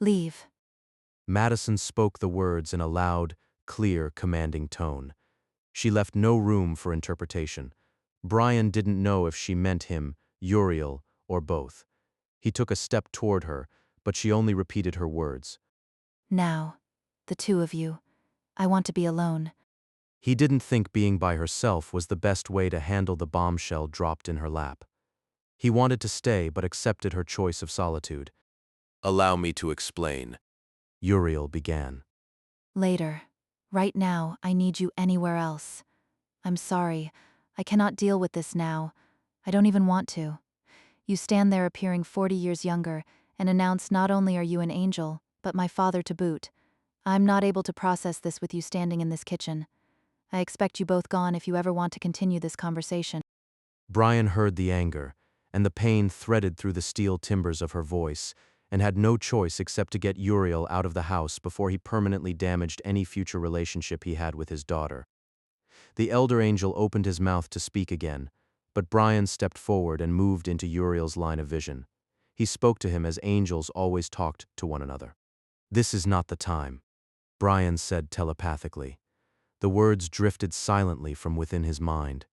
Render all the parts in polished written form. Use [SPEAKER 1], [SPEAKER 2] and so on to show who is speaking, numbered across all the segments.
[SPEAKER 1] Leave.
[SPEAKER 2] Madison spoke the words in a loud, clear, commanding tone. She left no room for interpretation. Brian didn't know if she meant him, Uriel, or both. He took a step toward her, but she only repeated her words.
[SPEAKER 1] Now. The two of you. I want to be alone.
[SPEAKER 2] He didn't think being by herself was the best way to handle the bombshell dropped in her lap. He wanted to stay but accepted her choice of solitude.
[SPEAKER 3] Allow me to explain.
[SPEAKER 2] Uriel began.
[SPEAKER 1] Later. Right now, I need you anywhere else. I'm sorry. I cannot deal with this now. I don't even want to. You stand there appearing 40 years younger and announce not only are you an angel, but my father to boot. I'm not able to process this with you standing in this kitchen. I expect you both gone if you ever want to continue this conversation.
[SPEAKER 2] Brian heard the anger, and the pain threaded through the steel timbers of her voice, and had no choice except to get Uriel out of the house before he permanently damaged any future relationship he had with his daughter. The elder angel opened his mouth to speak again, but Brian stepped forward and moved into Uriel's line of vision. He spoke to him as angels always talked to one another. "This is not the time," Brian said telepathically. The words drifted silently from within his mind.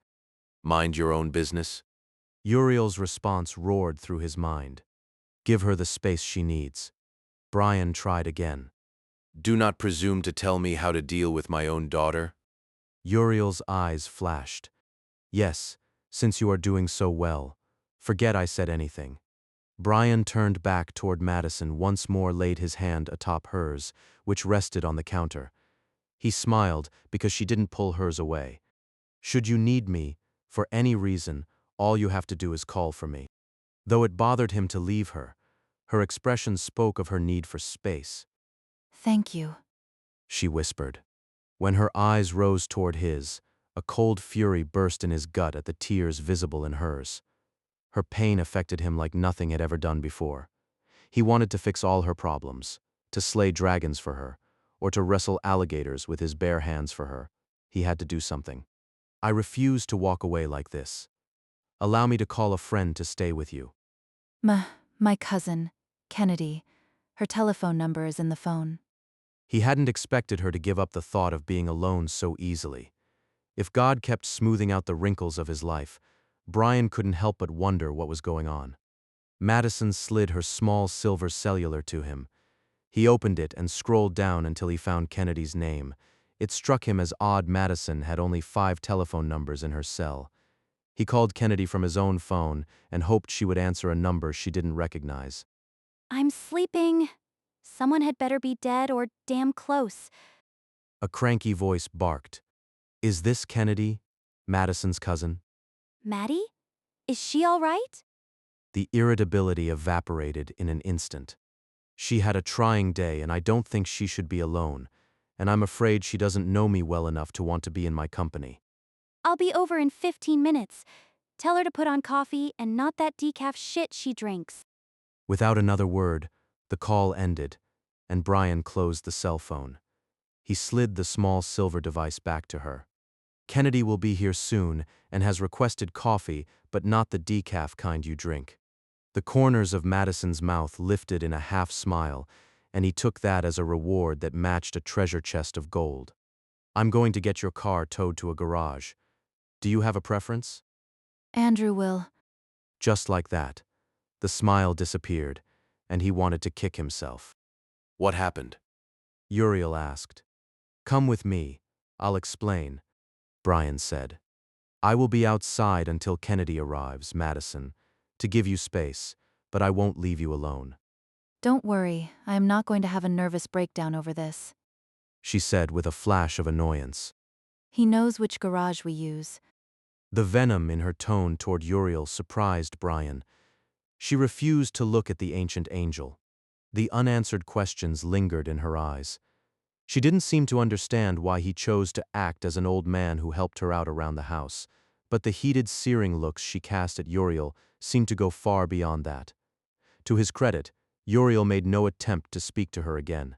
[SPEAKER 3] Mind your own business.
[SPEAKER 2] Uriel's response roared through his mind. "Give her the space she needs." Brian tried again.
[SPEAKER 3] Do not presume to tell me how to deal with my own daughter.
[SPEAKER 2] Uriel's eyes flashed. "Yes, since you are doing so well. Forget I said anything." Brian turned back toward Madison, once more laid his hand atop hers, which rested on the counter. He smiled because she didn't pull hers away. "Should you need me, for any reason, all you have to do is call for me." Though it bothered him to leave her, her expression spoke of her need for space.
[SPEAKER 1] Thank you.
[SPEAKER 2] She whispered. When her eyes rose toward his, a cold fury burst in his gut at the tears visible in hers. Her pain affected him like nothing had ever done before. He wanted to fix all her problems, to slay dragons for her, or to wrestle alligators with his bare hands for her. He had to do something. "I refuse to walk away like this. Allow me to call a friend to stay with you."
[SPEAKER 1] My cousin, Kennedy. Her telephone number is in the phone.
[SPEAKER 2] He hadn't expected her to give up the thought of being alone so easily. If God kept smoothing out the wrinkles of his life, Brian couldn't help but wonder what was going on. Madison slid her small silver cellular to him. He opened it and scrolled down until he found Kennedy's name. It struck him as odd Madison had only 5 telephone numbers in her cell. He called Kennedy from his own phone and hoped she would answer a number she didn't recognize.
[SPEAKER 4] I'm sleeping. Someone had better be dead or damn close.
[SPEAKER 2] A cranky voice barked. "Is this Kennedy, Madison's cousin?"
[SPEAKER 4] Maddie? Is she all right?
[SPEAKER 2] The irritability evaporated in an instant. "She had a trying day, and I don't think she should be alone, and I'm afraid she doesn't know me well enough to want to be in my company."
[SPEAKER 4] I'll be over in 15 minutes. Tell her to put on coffee and not that decaf shit she drinks.
[SPEAKER 2] Without another word, the call ended, and Brian closed the cell phone. He slid the small silver device back to her. "Kennedy will be here soon and has requested coffee, but not the decaf kind you drink." The corners of Madison's mouth lifted in a half-smile, and he took that as a reward that matched a treasure chest of gold. "I'm going to get your car towed to a garage. Do you have a preference?"
[SPEAKER 1] Andrew will.
[SPEAKER 2] Just like that, the smile disappeared, and he wanted to kick himself.
[SPEAKER 3] What happened?
[SPEAKER 2] Uriel asked. "Come with me. I'll explain," Brian said. "I will be outside until Kennedy arrives, Madison, to give you space, but I won't leave you alone,"
[SPEAKER 1] Don't worry, I am not going to have a nervous breakdown over this.
[SPEAKER 2] she said with a flash of annoyance.
[SPEAKER 1] He knows which garage we use.
[SPEAKER 2] The venom in her tone toward Uriel surprised Brian. She refused to look at the ancient angel. The unanswered questions lingered in her eyes. She didn't seem to understand why he chose to act as an old man who helped her out around the house, but the heated, searing looks she cast at Uriel seemed to go far beyond that. To his credit, Uriel made no attempt to speak to her again.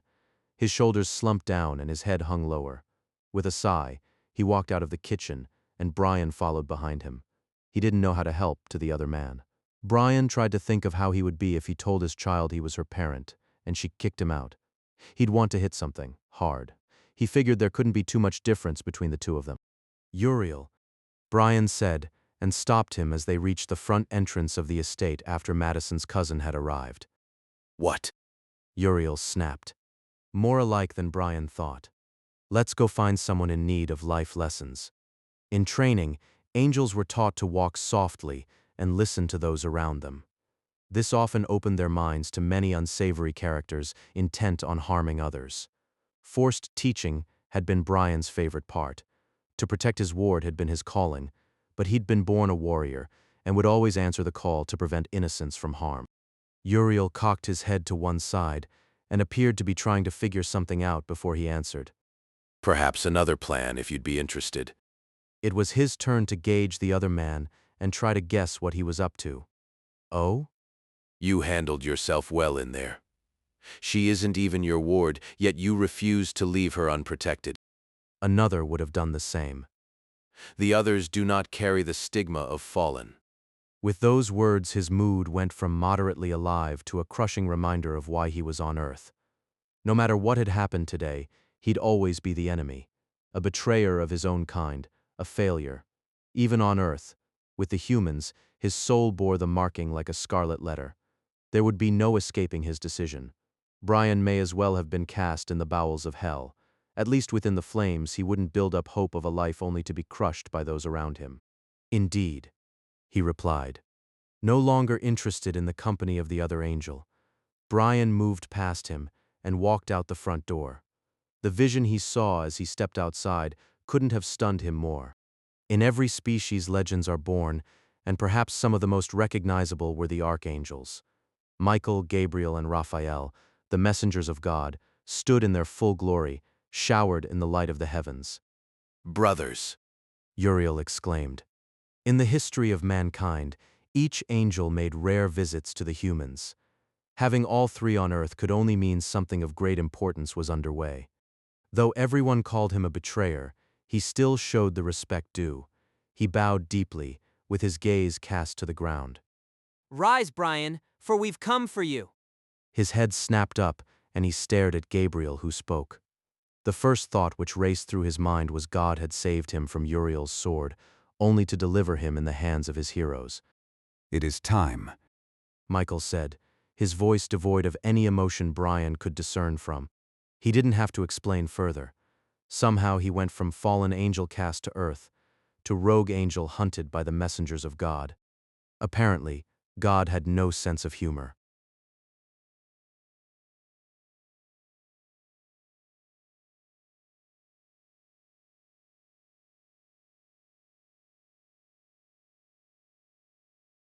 [SPEAKER 2] His shoulders slumped down and his head hung lower. With a sigh, he walked out of the kitchen, and Brian followed behind him. He didn't know how to help to the other man. Brian tried to think of how he would be if he told his child he was her parent, and she kicked him out. He'd want to hit something, hard. He figured there couldn't be too much difference between the two of them. Uriel, Brian said, and stopped him as they reached the front entrance of the estate after Madison's cousin had arrived.
[SPEAKER 3] What?
[SPEAKER 2] Uriel snapped. More alike than Brian thought. Let's go find someone in need of life lessons. In training, angels were taught to walk softly and listen to those around them. This often opened their minds to many unsavory characters intent on harming others. Forced teaching had been Brian's favorite part. To protect his ward had been his calling, but he'd been born a warrior and would always answer the call to prevent innocents from harm. Uriel cocked his head to one side and appeared to be trying to figure something out before he answered.
[SPEAKER 3] Perhaps another plan if you'd be interested.
[SPEAKER 2] It was his turn to gauge the other man and try to guess what he was up to. Oh?
[SPEAKER 3] You handled yourself well in there. She isn't even your ward, yet you refuse to leave her unprotected.
[SPEAKER 2] Another would have done the same.
[SPEAKER 3] The others do not carry the stigma of fallen.
[SPEAKER 2] With those words, his mood went from moderately alive to a crushing reminder of why he was on Earth. No matter what had happened today, he'd always be the enemy, a betrayer of his own kind, a failure. Even on Earth, with the humans, his soul bore the marking like a scarlet letter. There would be no escaping his decision. Brian may as well have been cast in the bowels of hell. At least within the flames, he wouldn't build up hope of a life only to be crushed by those around him. Indeed, he replied, no longer interested in the company of the other angel. Brian moved past him and walked out the front door. The vision he saw as he stepped outside couldn't have stunned him more. In every species legends are born, and perhaps some of the most recognizable were the archangels. Michael, Gabriel, and Raphael, the messengers of God, stood in their full glory, showered in the light of the heavens.
[SPEAKER 3] Brothers,
[SPEAKER 2] Uriel exclaimed. In the history of mankind, each angel made rare visits to the humans. Having all three on Earth could only mean something of great importance was underway. Though everyone called him a betrayer, he still showed the respect due. He bowed deeply, with his gaze cast to the ground.
[SPEAKER 5] Rise, Brian, for we've come for you.
[SPEAKER 2] His head snapped up, and he stared at Gabriel, who spoke. The first thought which raced through his mind was God had saved him from Uriel's sword, only to deliver him in the hands of his heroes.
[SPEAKER 6] It is time,
[SPEAKER 2] Michael said, his voice devoid of any emotion Brian could discern from. He didn't have to explain further. Somehow he went from fallen angel cast to earth, to rogue angel hunted by the messengers of God. Apparently, God had no sense of humor.